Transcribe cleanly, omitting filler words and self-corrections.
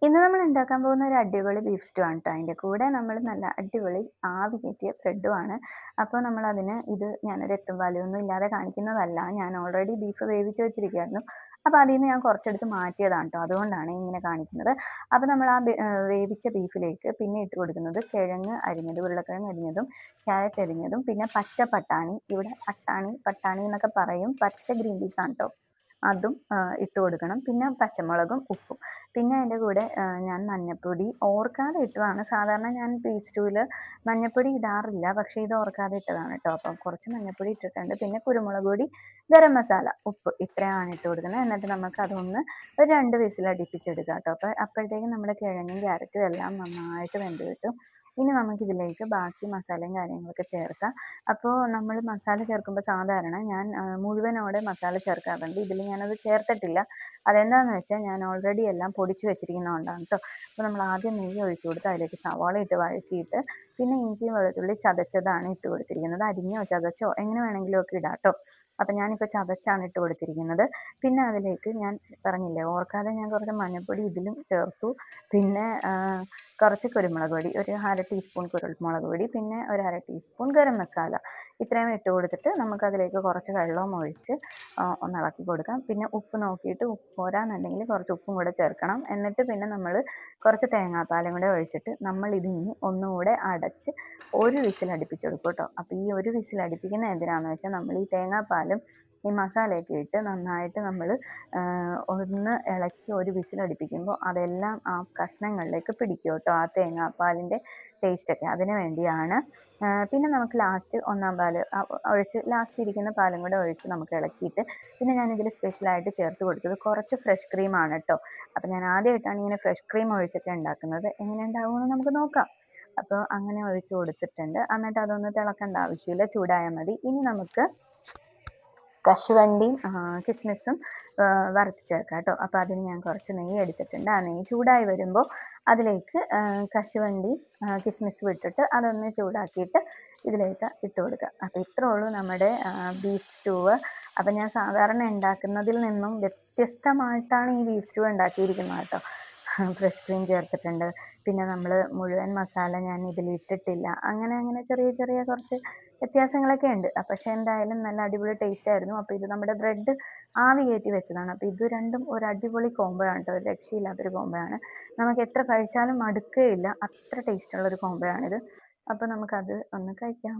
ഇന്ന് നമ്മൾ ഉണ്ടാക്കാൻ പോകുന്ന ഒരു അടിപൊളി ബീഫ് സ്റ്റൂ ആണ് ട്ടോ. അതിൻ്റെ കൂടെ നമ്മൾ നല്ല അടിപൊളി ആവി കയറ്റിയ ബ്രെഡുമാണ്. അപ്പോൾ നമ്മളതിന് ഞാനൊരു എത്തും വലയൊന്നും ഇല്ലാതെ കാണിക്കുന്നതല്ല. ഞാൻ ഓൾറെഡി ബീഫ് വേവിച്ച് വെച്ചിരിക്കുകയായിരുന്നു. അപ്പോൾ അതിൽ നിന്ന് ഞാൻ കുറച്ചെടുത്ത് മാറ്റിയതാണ് ട്ടോ. അതുകൊണ്ടാണ് ഇങ്ങനെ കാണിക്കുന്നത്. അപ്പോൾ നമ്മൾ വേവിച്ച ബീഫിലേക്ക് പിന്നെ ഇട്ട് കൊടുക്കുന്നത് കിഴങ്ങ് അരിഞ്ഞത്, ഉരുളക്കിഴങ്ങ് അരിഞ്ഞതും ക്യാരറ്റ് അരിഞ്ഞതും പിന്നെ പച്ച പട്ടാണി, ഇവിടെ പട്ടാണി എന്നൊക്കെ പറയും, പച്ച ഗ്രീൻ പീസ് ആണ് ട്ടോ. അതും ഇട്ട് കൊടുക്കണം. പിന്നെ പച്ചമുളകും ഉപ്പും. പിന്നെ അതിൻ്റെ കൂടെ ഞാൻ മഞ്ഞൾപ്പൊടി ഓർക്കാതെ ഇട്ടതാണ്. സാധാരണ ഞാൻ ബീഫ് സ്റ്റൂവിൽ മഞ്ഞൾപ്പൊടി ഇടാറില്ല. പക്ഷേ ഇത് ഓർക്കാതെ ഇട്ടതാണ് കേട്ടോ. അപ്പം കുറച്ച് മഞ്ഞൾപ്പൊടി ഇട്ടിട്ടുണ്ട്. പിന്നെ കുരുമുളക് പൊടി, ഗരം മസാല, ഉപ്പ് ഇത്രയാണ് ഇട്ട് കൊടുക്കുന്നത്. എന്നിട്ട് നമുക്ക് അതൊന്ന് ഒരു 2 വിസിൽ അടുപ്പിച്ചെടുക്കാം കേട്ടോ. അപ്പോഴത്തേക്കും നമ്മുടെ കിഴങ്ങും ക്യാരറ്റും എല്ലാം നന്നായിട്ട് വെന്ത് കിട്ടും. ഇനി നമുക്കിതിലേക്ക് ബാക്കി മസാലയും കാര്യങ്ങളൊക്കെ ചേർക്കാം. അപ്പോൾ നമ്മൾ മസാല ചേർക്കുമ്പോൾ സാധാരണ ഞാൻ മുഴുവനോടെ മസാല ചേർക്കാറുണ്ട്. ഇതിൽ ഞാനത് ചേർത്തിട്ടില്ല. അതെന്താണെന്ന് വെച്ചാൽ ഞാൻ ഓൾറെഡി എല്ലാം പൊടിച്ച് വെച്ചിരിക്കുന്നതുകൊണ്ടാണ് കേട്ടോ. അപ്പോൾ നമ്മൾ ആദ്യം നെയ്യ് ഒഴിച്ച് കൊടുത്ത് അതിലേക്ക് സവാള ഇട്ട് വഴറ്റിയിട്ട് പിന്നെ ഇഞ്ചിയും വെളുത്തുള്ളി ചതച്ചതാണ് ഇട്ട് കൊടുത്തിരിക്കുന്നത്. അരിഞ്ഞോ ചതച്ചോ എങ്ങനെ വേണമെങ്കിലും ഒക്കെ ഇടാം കേട്ടോ. അപ്പം ഞാനിപ്പോൾ ചതച്ചാണ് ഇട്ട് കൊടുത്തിരിക്കുന്നത്. പിന്നെ അതിലേക്ക് ഞാൻ പറഞ്ഞില്ലേ, ഓർക്കാതെ ഞാൻ കുറച്ച് മഞ്ഞൾപ്പൊടി ഇതിലും ചേർത്തു. പിന്നെ കുറച്ച് കുരുമുളക് പൊടി, ഒരു 1/2 ടീസ്പൂൺ കുരുമുളക് പൊടി, പിന്നെ ഒരു 1/2 ടീസ്പൂൺ ഗരം മസാല ഇത്രയും ഇട്ട് കൊടുത്തിട്ട് നമുക്കതിലേക്ക് കുറച്ച് വെള്ളവും ഒഴിച്ച് ഒന്ന് ഇളക്കി കൊടുക്കാം. പിന്നെ ഉപ്പ് നോക്കിയിട്ട് ഉപ്പ് പോരാന്നുണ്ടെങ്കിൽ കുറച്ച് ഉപ്പും കൂടെ ചേർക്കണം. എന്നിട്ട് പിന്നെ നമ്മൾ കുറച്ച് തേങ്ങാപ്പാലും കൂടെ ഒഴിച്ചിട്ട് നമ്മൾ ഇതിനി ഒന്നുകൂടെ അടച്ച് ഒരു വിസിൽ അടുപ്പിച്ചെടുക്കും കേട്ടോ. അപ്പോൾ ഈ ഒരു വിസിൽ അടുപ്പിക്കുന്നത് എന്തിനാണെന്ന് വെച്ചാൽ നമ്മൾ ഈ തേങ്ങാപ്പാലും ഈ മസാലയൊക്കെ ഇട്ട് നന്നായിട്ട് നമ്മൾ ഒന്ന് ഇളക്കി ഒരു വിസിൽ അടുപ്പിക്കുമ്പോൾ അതെല്ലാം ആ കഷ്ണങ്ങളിലേക്ക് പിടിക്കും കേട്ടോ, ആ തേങ്ങാപ്പാലിൻ്റെ ടേസ്റ്റൊക്കെ. അതിന് വേണ്ടിയാണ്. പിന്നെ നമുക്ക് ലാസ്റ്റ് ഒന്നാം പാല് ഒഴിച്ച് ലാസ്റ്റ് ഇരിക്കുന്ന പാലും കൂടെ ഒഴിച്ച് നമുക്ക് ഇളക്കിയിട്ട് പിന്നെ ഞാനിതിൽ സ്പെഷ്യലായിട്ട് ചേർത്ത് കൊടുത്തത് കുറച്ച് ഫ്രഷ് ക്രീമാണ് കേട്ടോ. അപ്പോൾ ഞാൻ ആദ്യമായിട്ടാണ് ഇങ്ങനെ ഫ്രഷ് ക്രീം ഒഴിച്ചൊക്കെ ഉണ്ടാക്കുന്നത്. എങ്ങനെ ഉണ്ടാവുമെന്ന് നമുക്ക് നോക്കാം. അപ്പോൾ അങ്ങനെ ഒഴിച്ച് കൊടുത്തിട്ടുണ്ട്. എന്നിട്ട് അതൊന്ന് തിളക്കേണ്ട ആവശ്യമില്ല, ചൂടായാൽ മതി. ഇനി നമുക്ക് കശുവണ്ടിയും കിസ്മിസും വറുത്ത് ചേർക്കാം കേട്ടോ. അപ്പോൾ അതിന് ഞാൻ കുറച്ച് നെയ്യ് എടുത്തിട്ടുണ്ട്. ആ നെയ്യ് ചൂടായി വരുമ്പോൾ അതിലേക്ക് കശുവണ്ടി കിസ്മിസും ഇട്ടിട്ട് അതൊന്ന് ചൂടാക്കിയിട്ട് ഇതിലേക്ക് ഇട്ട് കൊടുക്കുക. അപ്പോൾ ഇത്രേ ഉള്ളൂ നമ്മുടെ ബീഫ് സ്റ്റൂവ്. അപ്പം ഞാൻ സാധാരണ ഉണ്ടാക്കുന്നതിൽ നിന്നും വ്യത്യസ്തമായിട്ടാണ് ഈ ബീഫ് സ്റ്റൂ ഉണ്ടാക്കിയിരിക്കുന്നത് കേട്ടോ. ഫ്രഷ് ക്രീം ചേർത്തിട്ടുണ്ട്. പിന്നെ നമ്മൾ മുഴുവൻ മസാല ഞാൻ ഇതിൽ ഇട്ടിട്ടില്ല. അങ്ങനെ ചെറിയ ചെറിയ കുറച്ച് വ്യത്യാസങ്ങളൊക്കെ ഉണ്ട്. പക്ഷേ എന്തായാലും നല്ല അടിപൊളി ടേസ്റ്റ് ആയിരുന്നു. അപ്പോൾ ഇത് നമ്മുടെ ബ്രെഡ് ആവി കയറ്റി വെച്ചതാണ്. അപ്പോൾ ഇത് രണ്ടും ഒരു അടിപൊളി കോംബോ ആണ് കേട്ടോ. ഒരു രക്ഷയില്ലാത്തൊരു കോംബോ ആണ്. നമുക്ക് എത്ര കഴിച്ചാലും മടുക്കുകയില്ല, അത്ര ടേസ്റ്റുള്ളൊരു കോംബോ ആണിത്. അപ്പോൾ നമുക്കത് ഒന്ന് കഴിക്കാം.